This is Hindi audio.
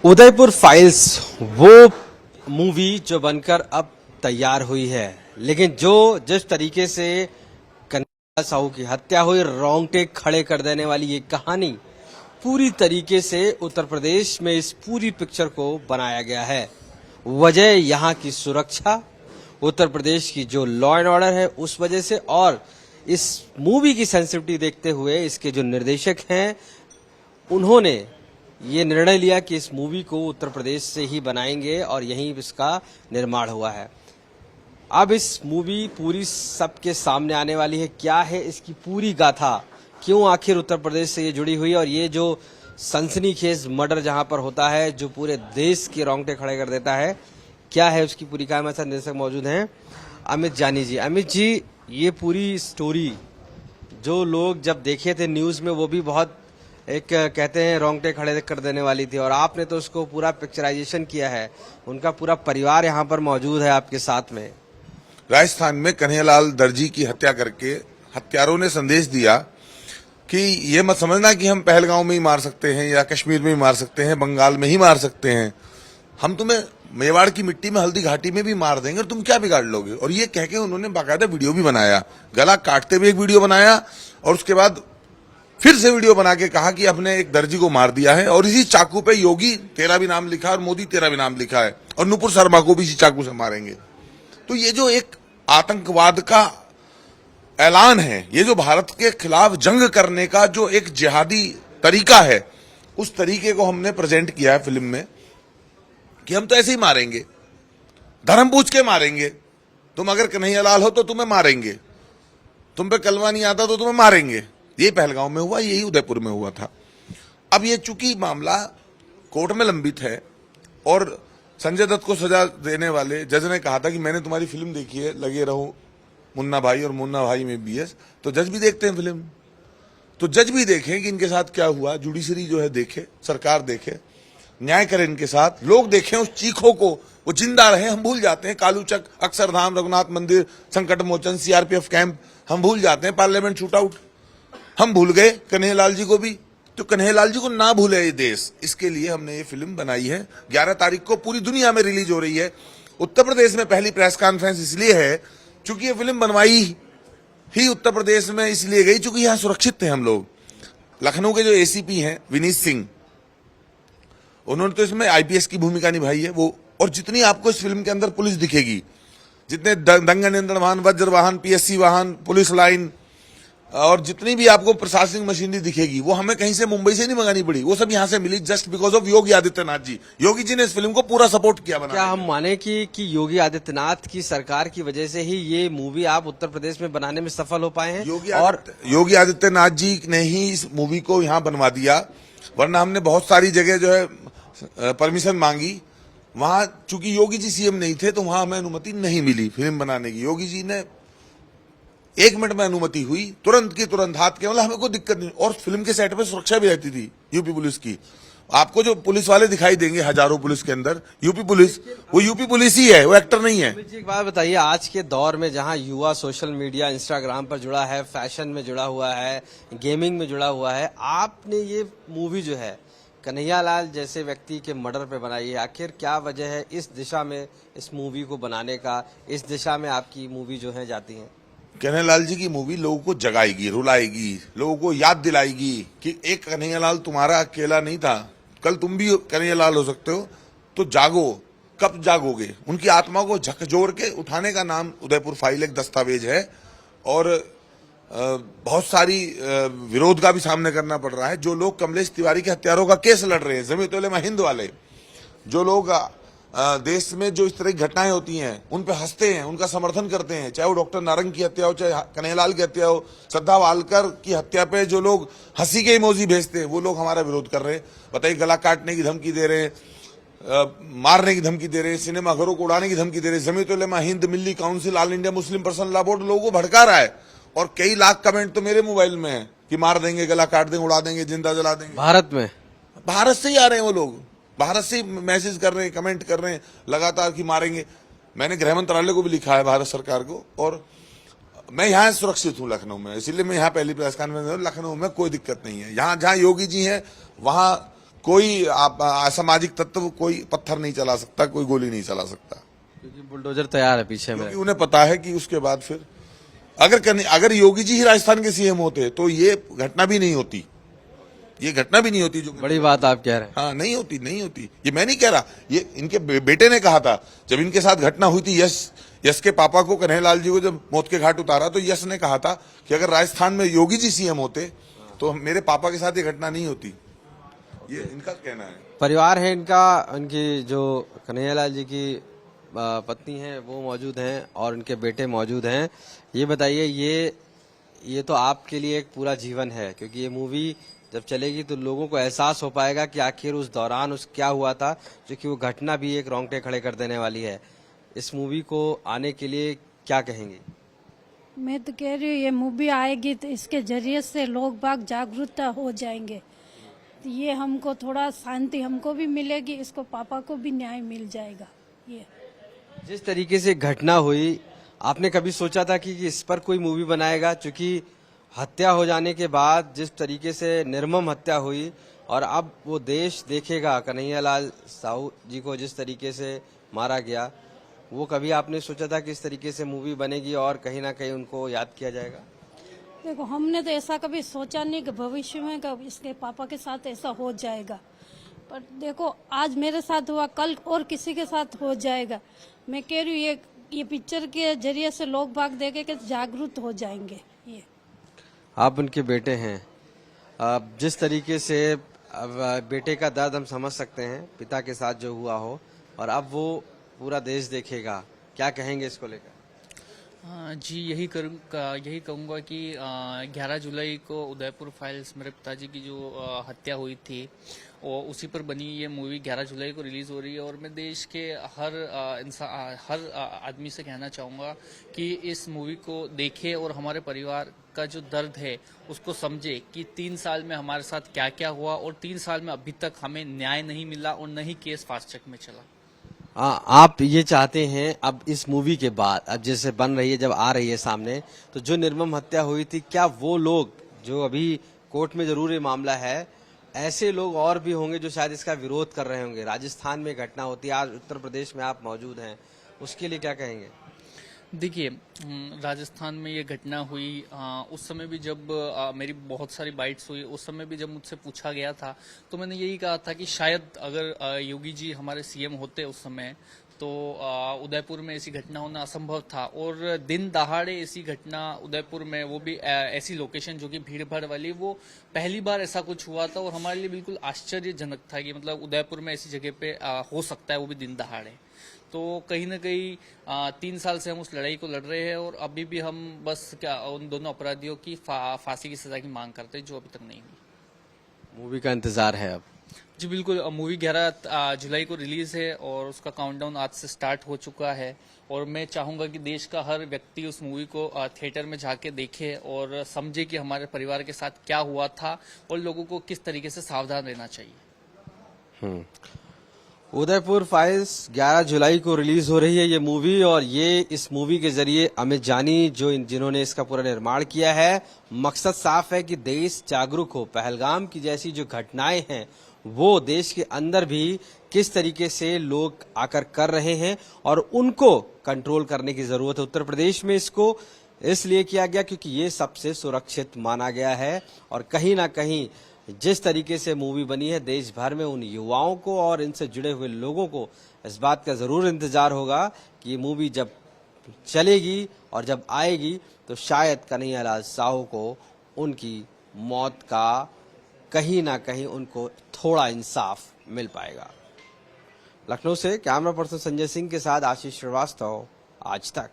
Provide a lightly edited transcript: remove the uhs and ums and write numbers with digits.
उदयपुर फाइल्स वो मूवी जो बनकर अब तैयार हुई है, लेकिन जिस तरीके से कन्हैया साहू की हत्या हुई, रोंगटे खड़े कर देने वाली ये कहानी पूरी तरीके से उत्तर प्रदेश में इस पूरी पिक्चर को बनाया गया है। वजह यहाँ की सुरक्षा, उत्तर प्रदेश की जो लॉ एंड ऑर्डर है उस वजह से, और इस मूवी की सेंसिटिविटी देखते हुए इसके जो निर्देशक हैं उन्होंने ये निर्णय लिया कि इस मूवी को उत्तर प्रदेश से ही बनाएंगे और यहीं इसका निर्माण हुआ है। अब इस मूवी पूरी सबके सामने आने वाली है। क्या है इसकी पूरी गाथा, क्यों आखिर उत्तर प्रदेश से ये जुड़ी हुई है, और ये जो सनसनीखेज मर्डर जहां पर होता है जो पूरे देश के रोंगटे खड़े कर देता है, क्या है उसकी पूरी कहानी। हमारे साथ निर्देशक मौजूद हैं अमित जानी जी। अमित जी, ये पूरी स्टोरी जो लोग जब देखे थे न्यूज में वो भी बहुत एक कहते हैं रोंगटे खड़े कर देने वाली थी, और आपने तो उसको पूरा पिक्चराइजेशन किया है। उनका पूरा परिवार यहाँ पर मौजूद है आपके साथ में। राजस्थान में कन्हैयालाल दर्जी की हत्या करके हत्यारों ने संदेश दिया कि ये मत समझना कि हम पहलगांव में ही मार सकते हैं या कश्मीर में ही मार सकते हैं, बंगाल में ही मार सकते हैं, हम तुम्हें मेवाड़ की मिट्टी में, हल्दी घाटी में भी मार देंगे और तुम क्या बिगाड़ लोगे। और ये कह के उन्होंने बाकायदा वीडियो भी बनाया, गला काटते हुए एक वीडियो बनाया, और उसके बाद फिर से वीडियो बना के कहा कि अपने एक दर्जी को मार दिया है, और इसी चाकू पे योगी तेरा भी नाम लिखा है और मोदी तेरा भी नाम लिखा है, और नुपुर शर्मा को भी इसी चाकू से मारेंगे। तो ये जो एक आतंकवाद का ऐलान है, ये जो भारत के खिलाफ जंग करने का जो एक जिहादी तरीका है, उस तरीके को हमने प्रेजेंट किया है फिल्म में कि हम तो ऐसे ही मारेंगे, धर्म पूछ के मारेंगे। तुम अगर कन्हैयालाल हो तो तुम्हें मारेंगे, तुम पे कलमा नहीं आता तो तुम्हें मारेंगे। ये पहलगांव में हुआ, यही उदयपुर में हुआ था। अब ये चूंकि मामला कोर्ट में लंबित है और संजय दत्त को सजा देने वाले जज ने कहा था कि मैंने तुम्हारी फिल्म देखी है, लगे रहो मुन्ना भाई और मुन्ना भाई में बीएस, तो जज भी देखते हैं फिल्म, तो जज भी देखें कि इनके साथ क्या हुआ, जुडिशरी जो है देखे, सरकार देखे, न्याय करे इनके साथ, लोग देखें उस चीखों को, वो जिंदा रहे। हम भूल जाते हैं कालूचक, अक्षरधाम, रघुनाथ मंदिर, संकट मोचन, सीआरपीएफ कैंप, हम भूल जाते हैं पार्लियामेंट शूटआउट, हम भूल गए कन्हैयालाल जी को भी। तो कन्हैयालाल जी को ना भूले ये देश, इसके लिए हमने ये फिल्म बनाई है। 11 तारीख को पूरी दुनिया में रिलीज हो रही है। उत्तर प्रदेश में पहली प्रेस कॉन्फ्रेंस इसलिए है चूंकि ये फिल्म बनवाई ही उत्तर प्रदेश में इसलिए गई चूंकि यहां सुरक्षित थे हम लोग। लखनऊ के जो एसीपी हैं विनीत सिंह, उन्होंने तो इसमें आईपीएस की भूमिका निभाई है वो। और जितनी आपको इस फिल्म के अंदर पुलिस दिखेगी, जितने दंगा नियंत्रण वाहन, वज्र वाहन, पीएससी वाहन, पुलिस लाइन, और जितनी भी आपको प्रशासनिक मशीनरी दिखेगी, वो हमें कहीं से मुंबई से नहीं मंगानी पड़ी, वो सब यहां से मिली just because of Yogi Adityanath ji. Yogi ji ने इस फिल्म को पूरा सपोर्ट किया। क्या हम माने कि योगी आदित्यनाथ की सरकार की वजह से ही ये मूवी आप उत्तर प्रदेश में बनाने में सफल हो पाए हैं? योगी आदित्यनाथ जी ने ही इस मूवी को यहां बनवा दिया, वरना हमने बहुत सारी जगह जो है परमिशन मांगी, वहां चूंकि योगी जी सीएम नहीं थे तो वहां हमें अनुमति नहीं मिली फिल्म बनाने की। योगी जी ने 1 मिनट में अनुमति हुई, तुरंत की तुरंत, हाथ के, मतलब हमें कोई दिक्कत नहीं। और फिल्म के सेट पे सुरक्षा भी रहती थी यूपी पुलिस की। आपको जो पुलिस वाले दिखाई देंगे हजारों पुलिस के अंदर, यूपी पुलिस, वो यूपी पुलिस ही है, वो एक्टर नहीं है। एक बात बताइए, आज के दौर में जहां युवा सोशल मीडिया, इंस्टाग्राम पर जुड़ा है, फैशन में जुड़ा हुआ है, गेमिंग में जुड़ा हुआ है, आपने ये मूवी जो है कन्हैयालाल जैसे व्यक्ति के मर्डर पे बनाई है, आखिर क्या वजह है इस दिशा में इस मूवी को बनाने का, इस दिशा में आपकी मूवी जो है जाती है? कन्हैयालाल जी की मूवी लोगों को जगाएगी, रुलाएगी, लोगों को याद दिलाएगी कि एक कन्हैयालाल तुम्हारा अकेला नहीं था, कल तुम भी कन्हैयालाल हो सकते हो, तो जागो। कब जागोगे? उनकी आत्मा को झकझोर के उठाने का नाम उदयपुर फाइल एक दस्तावेज है। और बहुत सारी विरोध का भी सामना करना पड़ रहा है। जो लोग कमलेश तिवारी के हत्यारों का केस लड़ रहे हैं, जमीयत उलेमा हिंद वाले, जो लोग देश में जो इस तरह की घटनाएं होती हैं उन पे हंसते हैं, उनका समर्थन करते हैं, चाहे वो डॉक्टर नारंग की हत्या हो, चाहे कन्हैयालाल की हत्या हो, श्रद्धा वालकर की हत्या पे जो लोग हंसी के इमोजी भेजते हैं, वो लोग हमारा विरोध कर रहे हैं। बताइए, गला काटने की धमकी दे रहे हैं, मारने की धमकी दे रहे हैं, सिनेमा घरों को उड़ाने की धमकी दे रहे हैं। Jamiat Ulema Hind, Milli Council, All India Muslim Personal Law Board लोगों को भड़का रहा है। और कई लाख कमेंट तो मेरे मोबाइल में है कि मार देंगे, गला काट देंगे, उड़ा देंगे, जिंदा जला देंगे। भारत से ही आ रहे हैं वो लोग, भारत से मैसेज कर रहे हैं, कमेंट कर रहे हैं लगातार कि मारेंगे। मैंने गृह मंत्रालय को भी लिखा है, भारत सरकार को, और मैं यहाँ सुरक्षित हूँ लखनऊ में, इसीलिए मैं यहाँ पहली प्रेस कॉन्फ्रेंस में। लखनऊ में कोई दिक्कत नहीं है। यहाँ जहाँ योगी जी हैं वहाँ कोई असामाजिक तत्व कोई पत्थर नहीं चला सकता, कोई गोली नहीं चला सकता, क्योंकि बुलडोजर तैयार है पीछे में। क्योंकि उन्हें पता है कि उसके बाद फिर अगर योगी जी ही राजस्थान के सीएम होते तो ये घटना भी नहीं होती, ये घटना भी नहीं होती जो बड़ी बात आप कह रहे हैं। हाँ, नहीं होती। ये मैं नहीं कह रहा, ये इनके बेटे ने कहा था जब इनके साथ घटना हुई थी। यश के पापा को, कन्हैयालाल जी को जब मौत के घाट उतारा तो यश ने कहा था कि अगर राजस्थान में योगी जी सीएम होते तो मेरे पापा के साथ ये घटना नहीं होती। ये इनका कहना है। परिवार है इनका, उनकी जो कन्हैयालाल जी की पत्नी है वो मौजूद हैं और उनके बेटे मौजूद हैं। ये बताइए, ये तो आपके लिए एक पूरा जीवन है, क्योंकि ये मूवी जब चलेगी तो लोगों को एहसास हो पाएगा कि आखिर उस दौरान क्या हुआ था, जो कि वो घटना भी एक रोंगटे खड़े कर देने वाली है। इस मूवी को आने के लिए क्या कहेंगे? मैं तो कह रही हूँ ये मूवी आएगी तो इसके जरिए से लोग बाग जागरूकता हो जाएंगे, तो ये हमको थोड़ा शांति हमको भी मिलेगी, इसको पापा को भी न्याय मिल जाएगा। ये जिस तरीके से घटना हुई, आपने कभी सोचा था कि इस पर कोई मूवी बनाएगा? क्योंकि हत्या हो जाने के बाद जिस तरीके से निर्मम हत्या हुई और अब वो देश देखेगा कन्हैयालाल साहू जी को जिस तरीके से मारा गया, वो कभी आपने सोचा था कि इस तरीके से मूवी बनेगी और कहीं ना कहीं उनको याद किया जाएगा? देखो, हमने तो ऐसा कभी सोचा नहीं कि भविष्य में कभी इसके पापा के साथ ऐसा हो जाएगा, पर देखो आज मेरे साथ हुआ, कल और किसी के साथ हो जाएगा। मैं कह रही हूँ ये पिक्चर के जरिए से लोग भाग देखे के जागरूक हो जाएंगे। ये आप उनके बेटे हैं, अब जिस तरीके से अब बेटे का दर्द हम समझ सकते हैं, पिता के साथ जो हुआ हो और अब वो पूरा देश देखेगा, क्या कहेंगे इसको लेकर? जी, यही कहूँगा कि 11 जुलाई को उदयपुर फाइल्स मेरे पिताजी की जो हत्या हुई थी और उसी पर बनी ये मूवी 11 जुलाई को रिलीज हो रही है। और मैं देश के हर आदमी से कहना चाहूँगा कि इस मूवी को देखे और हमारे परिवार का जो दर्द है उसको समझे कि 3 साल में हमारे साथ क्या क्या हुआ और 3 साल में अभी तक हमें न्याय नहीं मिला और न ही केस फास्ट ट्रैक में चला। आप ये चाहते हैं अब इस मूवी के बाद, अब जैसे बन रही है, जब आ रही है सामने, तो जो निर्मम हत्या हुई थी, क्या वो लोग जो अभी कोर्ट में जरूर ये मामला है, ऐसे लोग और भी होंगे जो शायद इसका विरोध कर रहे होंगे? राजस्थान में घटना होती है, आज उत्तर प्रदेश में आप मौजूद हैं, उसके लिए क्या कहेंगे? देखिए, राजस्थान में ये घटना हुई, उस समय भी जब मेरी बहुत सारी बाइट्स हुई, उस समय भी जब मुझसे पूछा गया था तो मैंने यही कहा था कि शायद अगर योगी जी हमारे सीएम होते उस समय तो उदयपुर में ऐसी घटना होना असंभव था। और दिन दहाड़े ऐसी घटना उदयपुर में, वो भी ऐसी लोकेशन जो कि भीड़ भाड़ वाली, वो पहली बार ऐसा कुछ हुआ था और हमारे लिए बिल्कुल आश्चर्यजनक था कि मतलब उदयपुर में ऐसी जगह पे हो सकता है, वो भी दिन दहाड़े। तो कहीं ना कहीं 3 साल से हम उस लड़ाई को लड़ रहे हैं और अभी भी हम बस उन दोनों अपराधियों की फांसी की सजा की मांग करते हैं, जो अभी तक नहीं हुई। मूवी का इंतजार है अब? जी बिल्कुल, मूवी 11 जुलाई को रिलीज है और उसका काउंटडाउन आज से स्टार्ट हो चुका है और मैं चाहूंगा कि देश का हर व्यक्ति उस मूवी को थिएटर में जाके देखे और समझे कि हमारे परिवार के साथ क्या हुआ था और लोगों को किस तरीके से सावधान रहना चाहिए। उदयपुर फाइल्स 11 जुलाई को रिलीज हो रही है ये मूवी, और ये इस मूवी के जरिए अमित जानी जिन्होंने इसका पूरा निर्माण किया है, मकसद साफ है कि देश जागरूक हो। पहलगाम की जैसी जो घटनाएं हैं वो देश के अंदर भी किस तरीके से लोग आकर कर रहे हैं और उनको कंट्रोल करने की जरूरत है। उत्तर प्रदेश में इसको इसलिए किया गया क्योंकि ये सबसे सुरक्षित माना गया है और कहीं ना कहीं जिस तरीके से मूवी बनी है, देश भर में उन युवाओं को और इनसे जुड़े हुए लोगों को इस बात का जरूर इंतजार होगा कि ये मूवी जब चलेगी और जब आएगी तो शायद कन्हैयालाल साहू को उनकी मौत का कहीं ना कहीं उनको थोड़ा इंसाफ मिल पाएगा। लखनऊ से कैमरा पर्सन संजय सिंह के साथ आशीष श्रीवास्तव, आज तक।